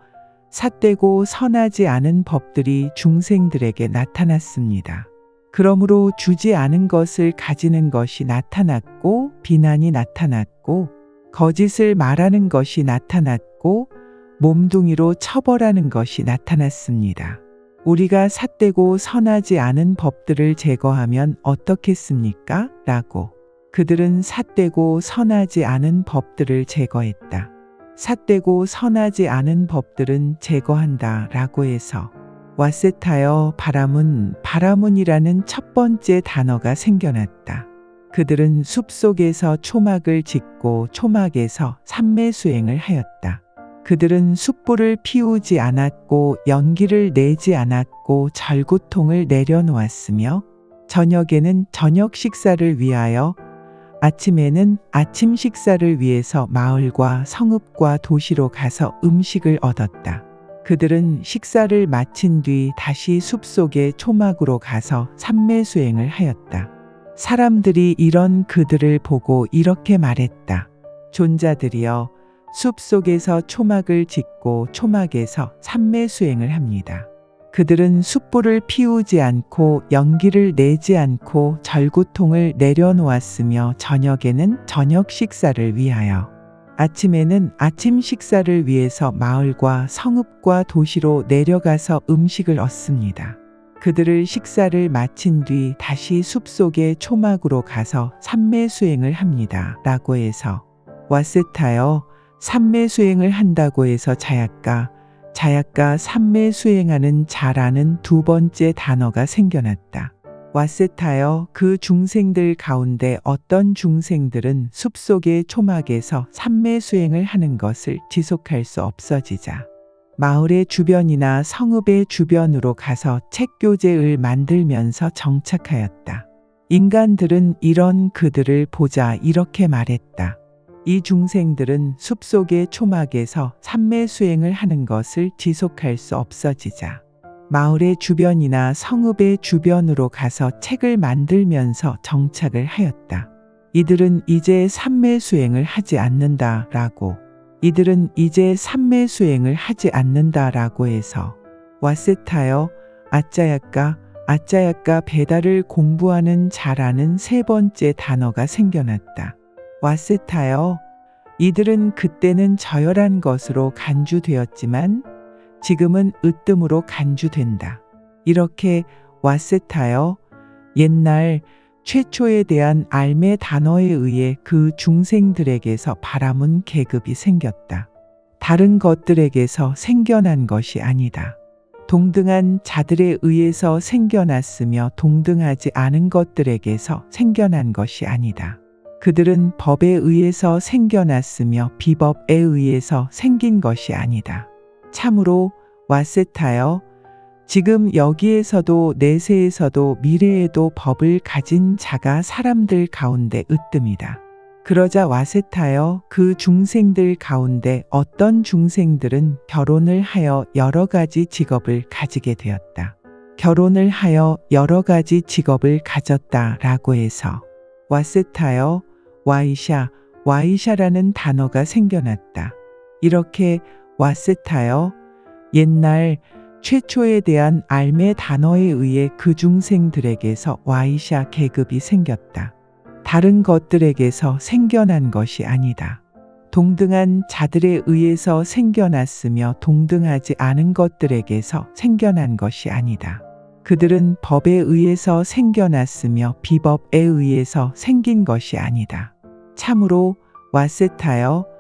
삿되고 선하지 않은 법들이 중생들에게 나타났습니다. 그러므로 주지 않은 것을 가지는 것이 나타났고 비난이 나타났고 거짓을 말하는 것이 나타났고 몸뚱이로 처벌하는 것이 나타났습니다. 우리가 삿되고 선하지 않은 법들을 제거하면 어떻겠습니까? 라고. 그들은 삿되고 선하지 않은 법들을 제거했다. 삿되고 선하지 않은 법들은 제거한다 라고 해서 와세타여 바라문이라는 첫 번째 단어가 생겨났다. 그들은 숲속에서 초막을 짓고 초막에서 삼매수행을 하였다. 그들은 숯불을 피우지 않았고 연기를 내지 않았고 절구통을 내려놓았으며 저녁에는 저녁 식사를 위하여 아침에는 아침 식사를 위해서 마을과 성읍과 도시로 가서 음식을 얻었다. 그들은 식사를 마친 뒤 다시 숲속의 초막으로 가서 삼매수행을 하였다. 사람들이 이런 그들을 보고 이렇게 말했다. 존자들이여 숲속에서 초막을 짓고 초막에서 삼매수행을 합니다. 그들은 숯불을 피우지 않고 연기를 내지 않고 절구통을 내려놓았으며 저녁에는 저녁 식사를 위하여 아침에는 아침 식사를 위해서 마을과 성읍과 도시로 내려가서 음식을 얻습니다. 그들을 식사를 마친 뒤 다시 숲속의 초막으로 가서 삼매수행을 합니다. 라고 해서 와세타여 삼매수행을 한다고 해서 자약가 삼매수행하는 자라는 두 번째 단어가 생겨났다. 왓셋하여 그 중생들 가운데 어떤 중생들은 숲속의 초막에서 삼매 수행을 하는 것을 지속할 수 없어지자 마을의 주변이나 성읍의 주변으로 가서 책교재를 만들면서 정착하였다. 인간들은 이런 그들을 보자 이렇게 말했다. 이 중생들은 숲속의 초막에서 삼매 수행을 하는 것을 지속할 수 없어지자 마을의 주변이나 성읍의 주변으로 가서 책을 만들면서 정착을 하였다. 이들은 이제 삼매 수행을 하지 않는다라고. 이들은 이제 삼매 수행을 하지 않는다라고 해서 왓셋하여 아짜야까 베다를 공부하는 자라는 세 번째 단어가 생겨났다. 왓셋하여 이들은 그때는 저열한 것으로 간주되었지만 지금은 으뜸으로 간주된다. 이렇게 왓셋하여 옛날 최초에 대한 알매 단어에 의해 그 중생들에게서 바라문 계급이 생겼다. 다른 것들에게서 생겨난 것이 아니다. 동등한 자들에 의해서 생겨났으며 동등하지 않은 것들에게서 생겨난 것이 아니다. 그들은 법에 의해서 생겨났으며 비법에 의해서 생긴 것이 아니다. 참으로 왓셋하여 지금 여기에서도 내세에서도 미래에도 법을 가진 자가 사람들 가운데 으뜸이다. 그러자 왓셋하여 그 중생들 가운데 어떤 중생들은 결혼을 하여 여러 가지 직업을 가지게 되었다. 결혼을 하여 여러 가지 직업을 가졌다라고 해서 왓셋하여 와이샤라는 단어가 생겨났다. 이렇게 왓셋하여 옛날 최초에 대한 알매 단어에 의해 그 중생들에게서 와이샤 계급이 생겼다. 다른 것들에게서 생겨난 것이 아니다. 동등한 자들에 의해서 생겨났으며 동등하지 않은 것들에게서 생겨난 것이 아니다. 그들은 법에 의해서 생겨났으며 비법에 의해서 생긴 것이 아니다. 참으로 왓셋하여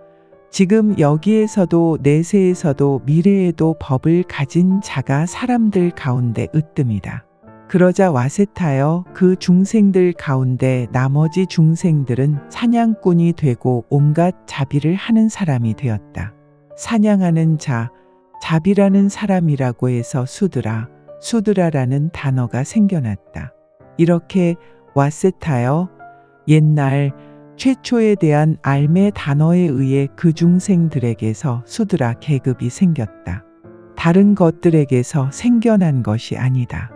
지금 여기에서도 내세에서도 미래에도 법을 가진 자가 사람들 가운데 으뜸이다. 그러자 왓셋하여 그 중생들 가운데 나머지 중생들은 사냥꾼이 되고 온갖 자비를 하는 사람이 되었다. 사냥하는 자, 자비라는 사람이라고 해서 수드라라는 단어가 생겨났다. 이렇게 왓셋하여 옛날 최초에 대한 알매 단어에 의해 그 중생들에게서 수드라 계급이 생겼다. 다른 것들에게서 생겨난 것이 아니다.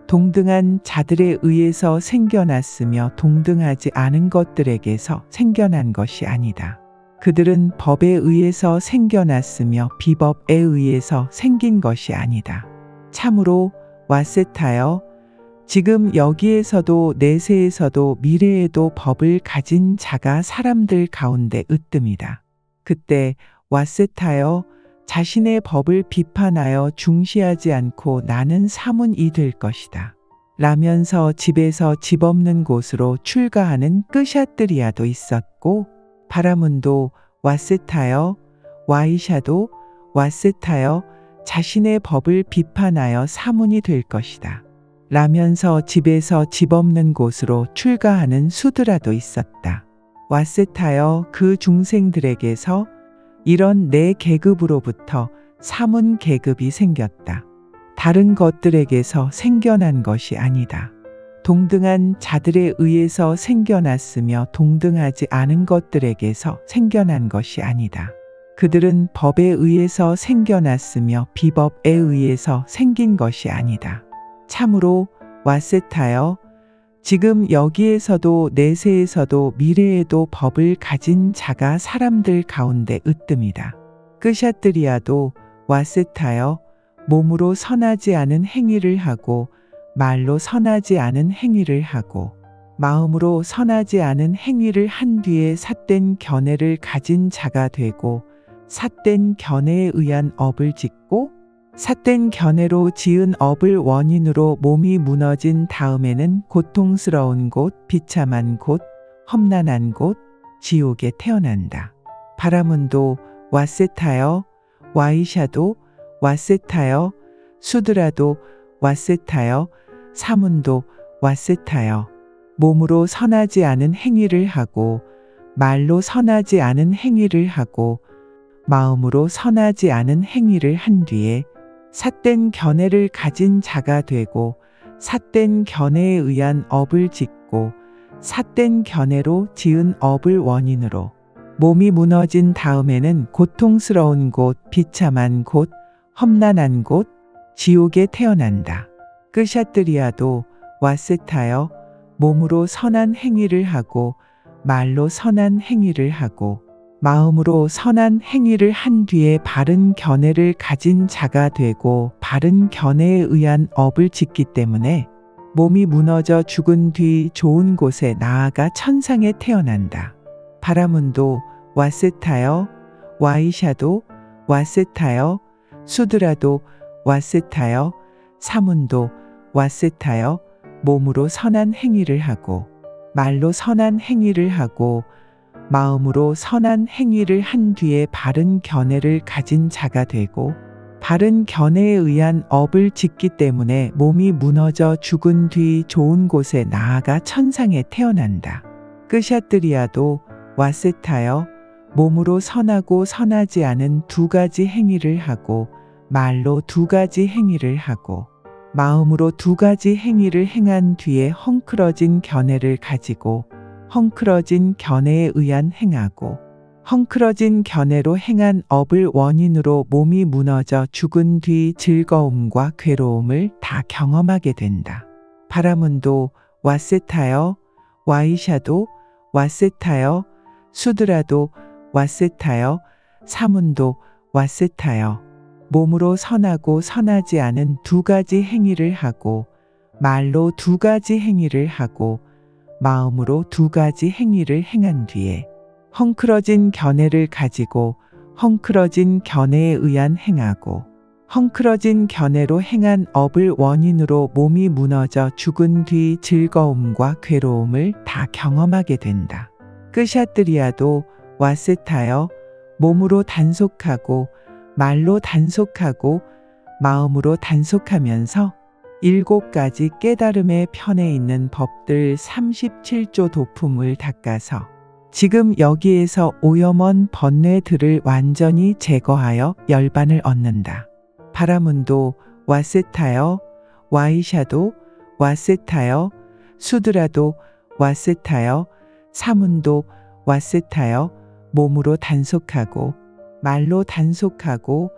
동등한 자들에 의해서 생겨났으며 동등하지 않은 것들에게서 생겨난 것이 아니다. 그들은 법에 의해서 생겨났으며 비법에 의해서 생긴 것이 아니다. 참으로 왓셋하여 지금 여기에서도 내세에서도 미래에도 법을 가진 자가 사람들 가운데 으뜸이다. 그때 왓셋하여 자신의 법을 비판하여 중시하지 않고 나는 사문이 될 것이다. 라면서 집에서 집 없는 곳으로 출가하는 끄샤뜨리아도 있었고 바라문도 왓셋하여 와이샤도 왓셋하여 자신의 법을 비판하여 사문이 될 것이다. 라면서 집에서 집 없는 곳으로 출가하는 수드라도 있었다. 왓셋하여 그 중생들에게서 이런 네 계급으로부터 사문 계급이 생겼다. 다른 것들에게서 생겨난 것이 아니다. 동등한 자들에 의해서 생겨났으며 동등하지 않은 것들에게서 생겨난 것이 아니다. 그들은 법에 의해서 생겨났으며 비법에 의해서 생긴 것이 아니다. 참으로 왓셋하여 지금 여기에서도 내세에서도 미래에도 법을 가진 자가 사람들 가운데 으뜸이다. 끄샤뜨리아도 왓셋하여 몸으로 선하지 않은 행위를 하고 말로 선하지 않은 행위를 하고 마음으로 선하지 않은 행위를 한 뒤에 삿된 견해를 가진 자가 되고 삿된 견해에 의한 업을 짓고 삿된 견해로 지은 업을 원인으로 몸이 무너진 다음에는 고통스러운 곳, 비참한 곳, 험난한 곳, 지옥에 태어난다. 바라문도 왓셋하여 와이샤도 왓셋하여 수드라도 왓셋하여 사문도 와스타여 몸으로 선하지 않은 행위를 하고 말로 선하지 않은 행위를 하고 마음으로 선하지 않은 행위를 한 뒤에 삿된 견해를 가진 자가 되고 삿된 견해에 의한 업을 짓고 삿된 견해로 지은 업을 원인으로 몸이 무너진 다음에는 고통스러운 곳, 비참한 곳, 험난한 곳, 지옥에 태어난다. 끄샤뜨리아도 와스타여 몸으로 선한 행위를 하고 말로 선한 행위를 하고 마음으로 선한 행위를 한 뒤에 바른 견해를 가진 자가 되고 바른 견해에 의한 업을 짓기 때문에 몸이 무너져 죽은 뒤 좋은 곳에 나아가 천상에 태어난다. 바라문도 와스타여 와이샤도 와스타여 수드라도 와스타여 사문도 와스타여 몸으로 선한 행위를 하고 말로 선한 행위를 하고 마음으로 선한 행위를 한 뒤에 바른 견해를 가진 자가 되고 바른 견해에 의한 업을 짓기 때문에 몸이 무너져 죽은 뒤 좋은 곳에 나아가 천상에 태어난다. 끄샤뜨리아도 와스타여 몸으로 선하고 선하지 않은 두 가지 행위를 하고 말로 두 가지 행위를 하고 마음으로 두 가지 행위를 행한 뒤에 헝클어진 견해를 가지고 헝클어진 견해에 의한 행하고 헝클어진 견해로 행한 업을 원인으로 몸이 무너져 죽은 뒤 즐거움과 괴로움을 다 경험하게 된다. 바라문도 와스타여 와이샤도 와스타여 수드라도 와스타여 사문도 와스타여 몸으로 선하고 선하지 않은 두 가지 행위를 하고 말로 두 가지 행위를 하고 마음으로 두 가지 행위를 행한 뒤에 헝클어진 견해를 가지고 헝클어진 견해에 의한 행하고 헝클어진 견해로 행한 업을 원인으로 몸이 무너져 죽은 뒤 즐거움과 괴로움을 다 경험하게 된다. 끄샤뜨리아도 와스타여 몸으로 단속하고 말로 단속하고 마음으로 단속하면서 7가지 깨달음의 편에 있는 법들 37조 도품을 닦아서 지금 여기에서 오염원 번뇌들을 완전히 제거하여 열반을 얻는다. 바라문도 와스타여 와이샤도 와스타여 수드라도 와스타여 사문도 와스타여 몸으로 단속하고 말로 단속하고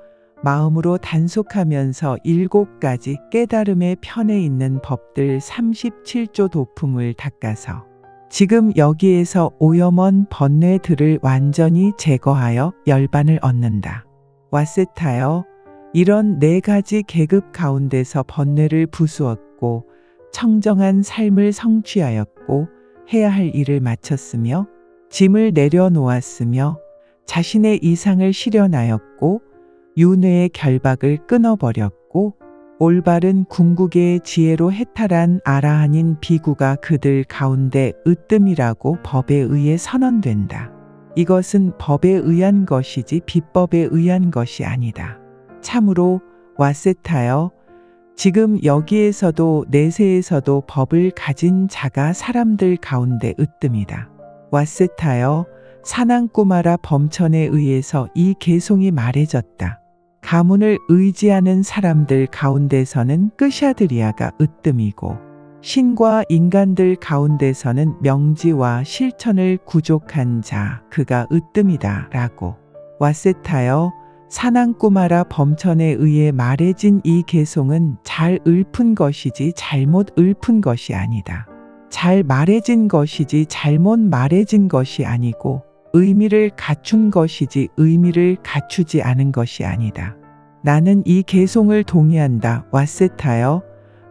마음으로 단속하면서 7가지 깨달음의 편에 있는 법들 37조 도품을 닦아서 지금 여기에서 오염원 번뇌들을 완전히 제거하여 열반을 얻는다. 와스타여 이런 4가지 계급 가운데서 번뇌를 부수었고 청정한 삶을 성취하였고 해야 할 일을 마쳤으며 짐을 내려놓았으며 자신의 이상을 실현하였고 윤회의 결박을 끊어버렸고 올바른 궁극의 지혜로 해탈한 아라한인 비구가 그들 가운데 으뜸이라고 법에 의해 선언된다. 이것은 법에 의한 것이지 비법에 의한 것이 아니다. 참으로 와스타여 지금 여기에서도 내세에서도 법을 가진 자가 사람들 가운데 으뜸이다. 와스타여 사난꾸마라 범천에 의해서 이 개송이 말해졌다. 가문을 의지하는 사람들 가운데서는 끄샤드리아가 으뜸이고 신과 인간들 가운데서는 명지와 실천을 구족한 자 그가 으뜸이다 라고. 와스타여 사난꾸마라 범천에 의해 말해진 이 개송은 잘 읊은 것이지 잘못 읊은 것이 아니다. 잘 말해진 것이지 잘못 말해진 것이 아니고 의미를 갖춘 것이지 의미를 갖추지 않은 것이 아니다. 나는 이 개송을 동의한다. 와스타여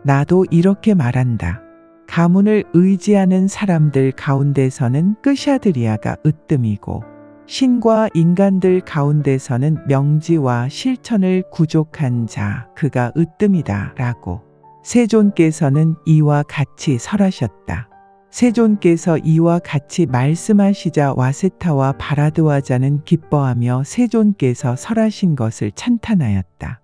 나도 이렇게 말한다. 가문을 의지하는 사람들 가운데서는 끄샤드리아가 으뜸이고 신과 인간들 가운데서는 명지와 실천을 구족한 자 그가 으뜸이다 라고. 세존께서는 이와 같이 설하셨다. 세존께서 이와 같이 말씀하시자 와스타와 바라드와자는 기뻐하며 세존께서 설하신 것을 찬탄하였다.